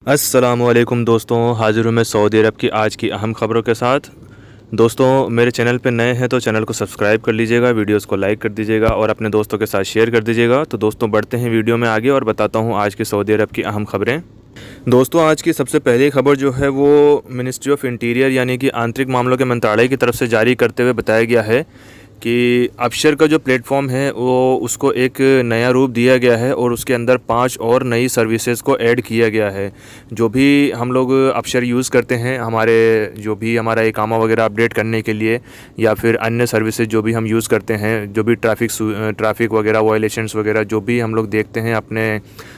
अस्सलामुअलैकुम दोस्तों, हाज़िर हूँ मैं सऊदी अरब की आज की अहम ख़बरों के साथ। दोस्तों, मेरे चैनल पे नए हैं तो चैनल को सब्सक्राइब कर लीजिएगा, वीडियोस को लाइक कर दीजिएगा और अपने दोस्तों के साथ शेयर कर दीजिएगा। तो दोस्तों, बढ़ते हैं वीडियो में आगे और बताता हूँ आज की सऊदी अरब की अहम ख़बरें। दोस्तों, आज की सबसे पहली ख़बर जो है वो मिनिस्ट्री ऑफ इंटीरियर यानी कि आंतरिक मामलों के मंत्रालय की तरफ से जारी करते हुए बताया गया है कि अबशर का जो प्लेटफॉर्म है वो उसको एक नया रूप दिया गया है और उसके अंदर 5 और नई सर्विसेज को ऐड किया गया है। जो भी हम लोग अबशर यूज़ करते हैं, जो भी हमारा इकामा वगैरह अपडेट करने के लिए या फिर अन्य सर्विसेज जो भी हम यूज़ करते हैं, जो भी ट्रैफिक वगैरह वायलेशंस वगैरह जो भी हम लोग देखते हैं अपने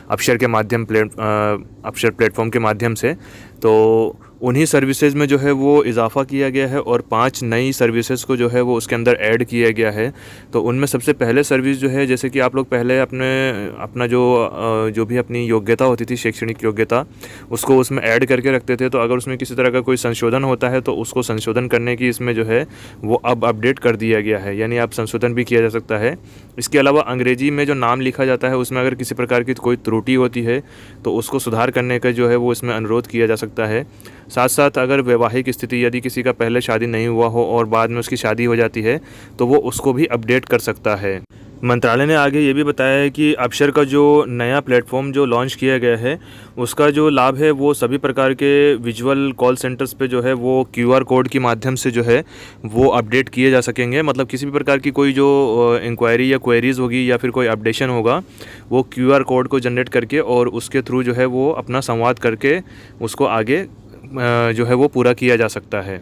अबशर प्लेटफॉर्म के माध्यम से, तो उन्हीं सर्विसेज में जो है वो इजाफ़ा किया गया है और 5 नई सर्विसेज को जो है वो उसके अंदर ऐड किया गया है। तो उनमें सबसे पहले सर्विस जो है, जैसे कि आप लोग पहले अपना जो भी अपनी योग्यता होती थी, शैक्षणिक योग्यता, उसको उसमें ऐड करके रखते थे। तो अगर उसमें किसी तरह का कोई संशोधन होता है तो उसको संशोधन करने की इसमें जो है वो अब अपडेट कर दिया गया है, यानी अब संशोधन भी किया जा सकता है। इसके अलावा अंग्रेज़ी में जो नाम लिखा जाता है उसमें अगर किसी प्रकार की कोई त्रुटि होती है तो उसको सुधार करने का जो है वो इसमें अनुरोध किया जा सकता है। साथ साथ अगर वैवाहिक स्थिति, यदि किसी का पहले शादी नहीं हुआ हो और बाद में उसकी शादी हो जाती है तो वो उसको भी अपडेट कर सकता है। मंत्रालय ने आगे ये भी बताया है कि अबशर का जो नया प्लेटफॉर्म जो लॉन्च किया गया है उसका जो लाभ है वो सभी प्रकार के विजुअल कॉल सेंटर्स पे जो है वो QR कोड के माध्यम से जो है वो अपडेट किए जा सकेंगे। मतलब किसी भी प्रकार की कोई जो इंक्वायरी या क्वेरीज़ होगी या फिर कोई अपडेशन होगा, वो QR कोड को जनरेट करके और उसके थ्रू जो है वो अपना संवाद करके उसको आगे जो है वो पूरा किया जा सकता है।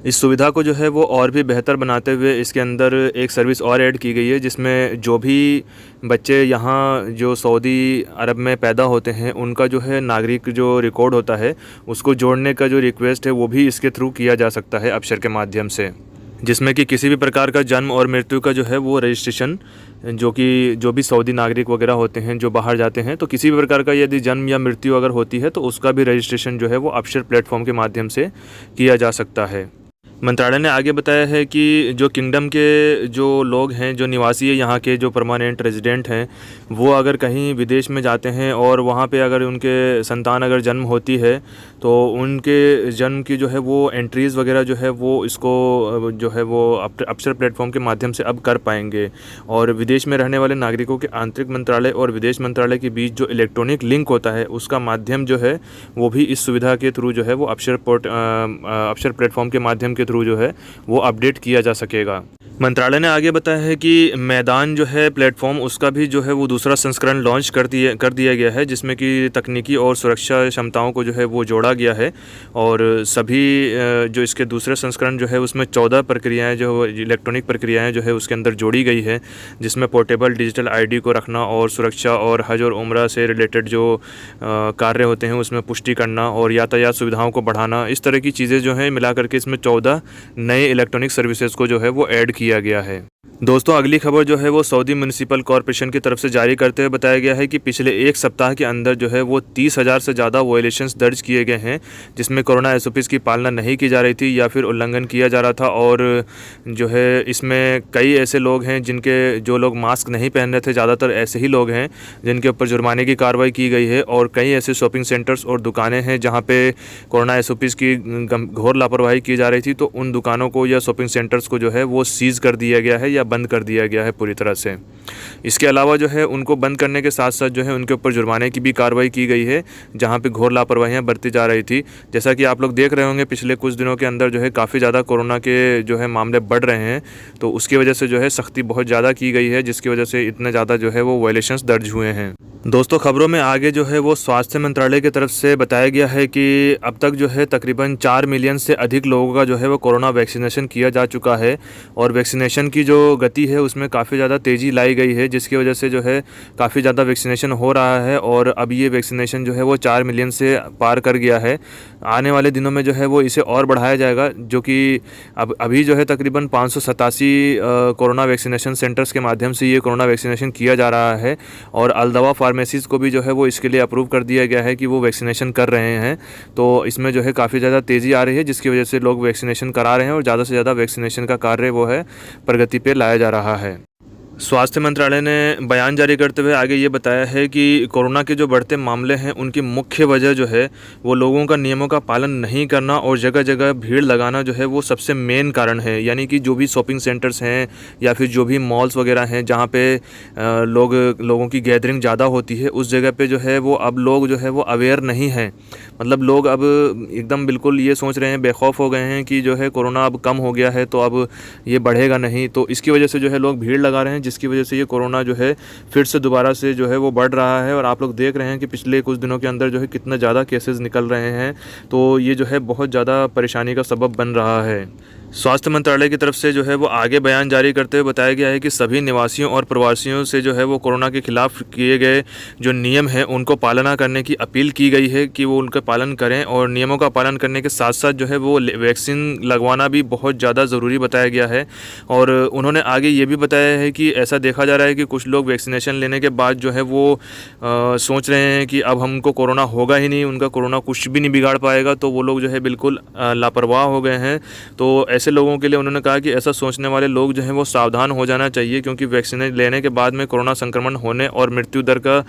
इस सुविधा को जो है वो और भी बेहतर बनाते हुए इसके अंदर एक सर्विस और ऐड की गई है, जिसमें जो भी बच्चे यहाँ जो सऊदी अरब में पैदा होते हैं उनका जो है नागरिक जो रिकॉर्ड होता है उसको जोड़ने का जो रिक्वेस्ट है वो भी इसके थ्रू किया जा सकता है अबशर के माध्यम से, जिसमें कि किसी भी प्रकार का जन्म और मृत्यु का जो है वो रजिस्ट्रेशन, जो भी सऊदी नागरिक वगैरह होते हैं जो बाहर जाते हैं, तो किसी भी प्रकार का यदि जन्म या मृत्यु अगर होती है तो उसका भी रजिस्ट्रेशन जो है वो अबशर प्लेटफॉर्म के माध्यम से किया जा सकता है। मंत्रालय ने आगे बताया है कि जो किंगडम के जो लोग हैं, जो निवासी है यहाँ के, जो परमानेंट रेजिडेंट हैं, वो अगर कहीं विदेश में जाते हैं और वहाँ पे अगर उनके संतान अगर जन्म होती है तो उनके जन्म की जो है वो एंट्रीज़ वगैरह जो है वो इसको जो है वो अबशर प्लेटफॉर्म के माध्यम से अब कर पाएंगे। और विदेश में रहने वाले नागरिकों के आंतरिक मंत्रालय और विदेश मंत्रालय के बीच जो इलेक्ट्रॉनिक लिंक होता है उसका माध्यम जो है वो भी इस सुविधा के थ्रू जो है वो अबशर प्लेटफॉर्म के माध्यम के थ्रू जो है वो अपडेट किया जा सकेगा। मंत्रालय ने आगे बताया है कि मैदान जो है प्लेटफॉर्म उसका भी जो है वो दूसरा संस्करण लॉन्च कर दिया गया है, जिसमें कि तकनीकी और सुरक्षा क्षमताओं को जो है वो जोड़ा गया है। और सभी जो इसके दूसरे संस्करण जो है उसमें 14 प्रक्रियाएं जो इलेक्ट्रॉनिक प्रक्रियाएं जो है उसके अंदर जोड़ी गई है, जिसमें पोर्टेबल डिजिटल ID को रखना और सुरक्षा और हज और उम्रा से रिलेटेड जो कार्य होते हैं उसमें पुष्टि करना और यातायात सुविधाओं को बढ़ाना, इस तरह की चीज़ें जो हैं मिला करके इसमें 14 नए इलेक्ट्रॉनिक सर्विसेज को जो है वो ऐड किया गया है। दोस्तों, अगली खबर जो है वो सऊदी म्युनिसिपल कॉरपोरेशन की तरफ से जारी करते हुए बताया गया है कि पिछले एक सप्ताह के अंदर जो है वो 30,000 से ज़्यादा वायलेशंस दर्ज किए गए हैं, जिसमें कोरोना SOPs की पालना नहीं की जा रही थी या फिर उल्लंघन किया जा रहा था। और जो है इसमें कई ऐसे लोग हैं जो लोग मास्क नहीं पहन रहे थे, ज़्यादातर ऐसे ही लोग हैं जिनके ऊपर जुर्माने की कार्रवाई की गई है। और कई ऐसे शॉपिंग सेंटर्स और दुकानें हैं जहाँ पे कोरोना SOPs की घोर लापरवाही की जा रही थी, तो उन दुकानों को या शॉपिंग सेंटर्स को जो है वो सीज़ कर दिया गया है या बंद कर दिया गया है पूरी तरह से। इसके अलावा जो है उनको बंद करने के साथ साथ जो है उनके ऊपर जुर्माने की भी कार्रवाई की गई है जहां पे घोर लापरवाहियां बरती जा रही थी। जैसा कि आप लोग देख रहे होंगे पिछले कुछ दिनों के अंदर जो है काफ़ी ज़्यादा कोरोना के जो है मामले बढ़ रहे हैं, तो उसकी वजह से जो है सख्ती बहुत ज़्यादा की गई है, जिसकी वजह से इतने ज़्यादा जो है वो वायलेशंस दर्ज हुए हैं। दोस्तों, खबरों में आगे जो है वो स्वास्थ्य मंत्रालय की तरफ से बताया गया है कि अब तक जो है तकरीबन 4 मिलियन से अधिक लोगों का जो है वो कोरोना वैक्सीनेशन किया जा चुका है और वैक्सीनेशन की जो गति है उसमें काफ़ी ज़्यादा तेज़ी लाई गई है, जिसकी वजह से जो है काफ़ी ज़्यादा वैक्सीनेशन हो रहा है और अब ये वैक्सीनेशन जो है वो 4 मिलियन से पार कर गया है। आने वाले दिनों में जो है वो इसे और बढ़ाया जाएगा, जो कि अभी जो है तकरीबन 587 कोरोना वैक्सीनेशन सेंटर्स के माध्यम से ये कोरोना वैक्सीनेशन किया जा रहा है। और अलदवा फार्मेसीज़ को भी जो है वो इसके लिए अप्रूव कर दिया गया है कि वो वैक्सीनेशन कर रहे हैं। तो इसमें जो है काफ़ी ज़्यादा तेज़ी आ रही है, जिसकी वजह से लोग वैक्सीनेशन करा रहे हैं और ज़्यादा से ज़्यादा वैक्सीनेशन का कार्य वो है प्रगति पे लाया जा रहा है। स्वास्थ्य मंत्रालय ने बयान जारी करते हुए आगे ये बताया है कि कोरोना के जो बढ़ते मामले हैं उनकी मुख्य वजह जो है वो लोगों का नियमों का पालन नहीं करना और जगह जगह भीड़ लगाना जो है वो सबसे मेन कारण है। यानी कि जो भी शॉपिंग सेंटर्स हैं या फिर जो भी मॉल्स वगैरह हैं जहाँ पे लोगों की गैदरिंग ज़्यादा होती है, उस जगह पे जो है वो अब लोग जो है वो अवेयर नहीं हैं। मतलब लोग अब एकदम बिल्कुल ये सोच रहे हैं, बेखौफ हो गए हैं कि जो है कोरोना अब कम हो गया है तो अब ये बढ़ेगा नहीं। तो इसकी वजह से जो है लोग भीड़ लगा रहे हैं, जिसकी वजह से ये कोरोना जो है फिर से दोबारा से जो है वो बढ़ रहा है। और आप लोग देख रहे हैं कि पिछले कुछ दिनों के अंदर जो है कितना ज़्यादा केसेस निकल रहे हैं। तो ये जो है बहुत ज़्यादा परेशानी का सबब बन रहा है। स्वास्थ्य मंत्रालय की तरफ से जो है वो आगे बयान जारी करते हुए बताया गया है कि सभी निवासियों और प्रवासियों से जो है वो कोरोना के खिलाफ किए गए जो नियम हैं उनको पालना करने की अपील की गई है कि वो उनका पालन करें। और नियमों का पालन करने के साथ साथ जो है वो वैक्सीन लगवाना भी बहुत ज़्यादा ज़रूरी बताया गया है। और उन्होंने आगे ये भी बताया है कि ऐसा देखा जा रहा है कि कुछ लोग वैक्सीनेशन लेने के बाद जो है वो सोच रहे हैं कि अब हमको कोरोना होगा ही नहीं, उनका कोरोना कुछ भी नहीं बिगाड़ पाएगा। तो वो लोग जो है बिल्कुल लापरवाह हो गए हैं। तो ऐसे लोगों के लिए उन्होंने कहा कि ऐसा सोचने वाले लोग जो हैं वो सावधान हो जाना चाहिए, क्योंकि वैक्सीन लेने के बाद में कोरोना संक्रमण होने और मृत्यु दर का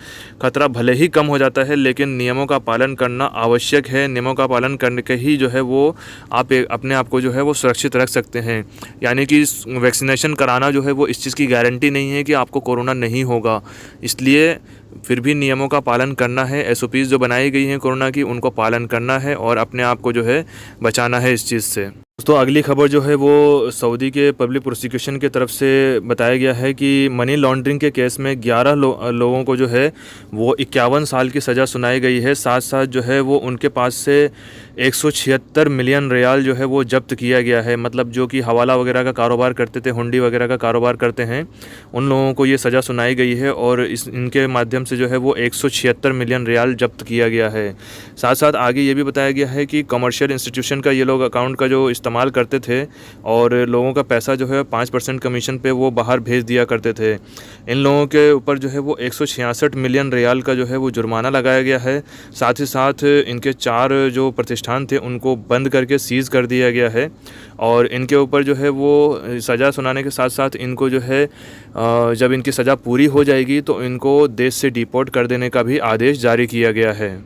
खतरा भले ही कम हो जाता है, लेकिन नियमों का पालन करना आवश्यक है। नियमों का पालन करने के ही जो है वो आप अपने आप को जो है वो सुरक्षित रख सकते हैं। यानी कि वैक्सीनेशन कराना जो है वो इस चीज़ की गारंटी नहीं है कि आपको कोरोना नहीं होगा। इसलिए फिर भी नियमों का पालन करना है। एसओपीज़ जो बनाई गई हैं कोरोना की, उनको पालन करना है और अपने आप को जो है बचाना है इस चीज़ से। दोस्तों अगली खबर जो है वो सऊदी के पब्लिक प्रोसिक्यूशन की तरफ से बताया गया है कि मनी लॉन्ड्रिंग के केस में 11 लोगों को जो है वो 51 साल की सज़ा सुनाई गई है। साथ साथ जो है वो उनके पास से 176 मिलियन रियाल जो है वो जब्त किया गया है। मतलब जो कि हवाला वगैरह का कारोबार करते थे, हुंडी वगैरह का कारोबार करते हैं, उन लोगों को ये सज़ा सुनाई गई है और इनके माध्यम से जो है वो 176 मिलियन रियाल जब्त किया गया है। साथ साथ आगे ये भी बताया गया है कि कमर्शियल इंस्टीट्यूशन का ये लोग अकाउंट का जो इस्तेमाल करते थे और लोगों का पैसा जो है 5% कमीशन पे वो बाहर भेज दिया करते थे। इन लोगों के ऊपर जो है वो 166 मिलियन रियाल का जो है वो जुर्माना लगाया गया है। साथ ही साथ इनके 4 जो प्रतिष्ठान थे उनको बंद करके सीज़ कर दिया गया है। और इनके ऊपर जो है वो सज़ा सुनाने के साथ साथ इनको जो है जब इनकी सज़ा पूरी हो जाएगी तो इनको देश से डिपोर्ट कर देने का भी आदेश जारी किया गया है।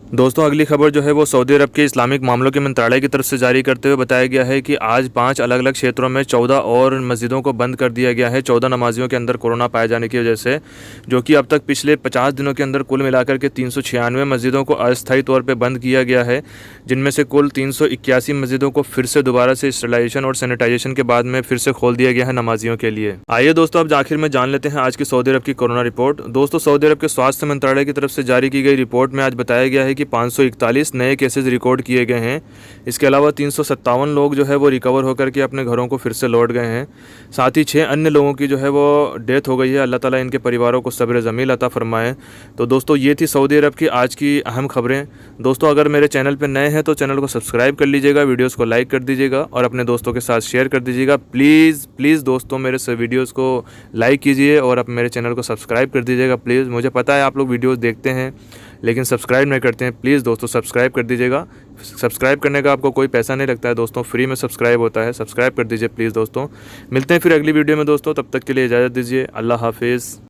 दोस्तों अगली खबर जो है वो सऊदी अरब के इस्लामिक मामलों के मंत्रालय की तरफ से जारी करते हुए बताया गया है कि आज 5 अलग अलग क्षेत्रों में 14 और मस्जिदों को बंद कर दिया गया है 14 नमाजियों के अंदर कोरोना पाए जाने की वजह से, जो कि अब तक पिछले 50 दिनों के अंदर कुल मिलाकर के 396 मस्जिदों को अस्थायी तौर पर बंद किया गया है, जिनमें से कुल 381 मस्जिदों को फिर से दोबारा से स्टरलाइजेशन और सैनिटाइजेशन के बाद में फिर से खोल दिया गया है नमाजियों के लिए। आइए दोस्तों अब आखिर में जान लेते हैं आज की सऊदी अरब की कोरोना रिपोर्ट। दोस्तों सऊदी अरब के स्वास्थ्य मंत्रालय की तरफ से जारी की गई रिपोर्ट में आज बताया गया है कि 541 नए केसेस रिकॉर्ड किए गए हैं। इसके अलावा 357 लोग जो है वो रिकवर होकर के अपने घरों को फिर से लौट गए हैं। साथ ही 6 अन्य लोगों की जो है वो डेथ हो गई है। अल्लाह ताला इनके परिवारों को सब्र जमील अता फरमाए। तो दोस्तों ये थी सऊदी अरब की आज की अहम खबरें। दोस्तों अगर मेरे चैनल पर नए हैं तो चैनल को सब्सक्राइब कर लीजिएगा, वीडियोज़ को लाइक कर दीजिएगा और अपने दोस्तों के साथ शेयर कर दीजिएगा। प्लीज़ दोस्तों मेरे वीडियोज़ को लाइक कीजिए और आप मेरे चैनल को सब्सक्राइब कर दीजिएगा प्लीज़। मुझे पता है आप लोग वीडियोज़ देखते हैं लेकिन सब्सक्राइब नहीं करते हैं। प्लीज़ दोस्तों सब्सक्राइब कर दीजिएगा। सब्सक्राइब करने का आपको कोई पैसा नहीं लगता है दोस्तों, फ्री में सब्सक्राइब होता है। सब्सक्राइब कर दीजिए प्लीज़ दोस्तों। मिलते हैं फिर अगली वीडियो में दोस्तों, तब तक के लिए इजाज़त दीजिए। अल्लाह हाफिज़।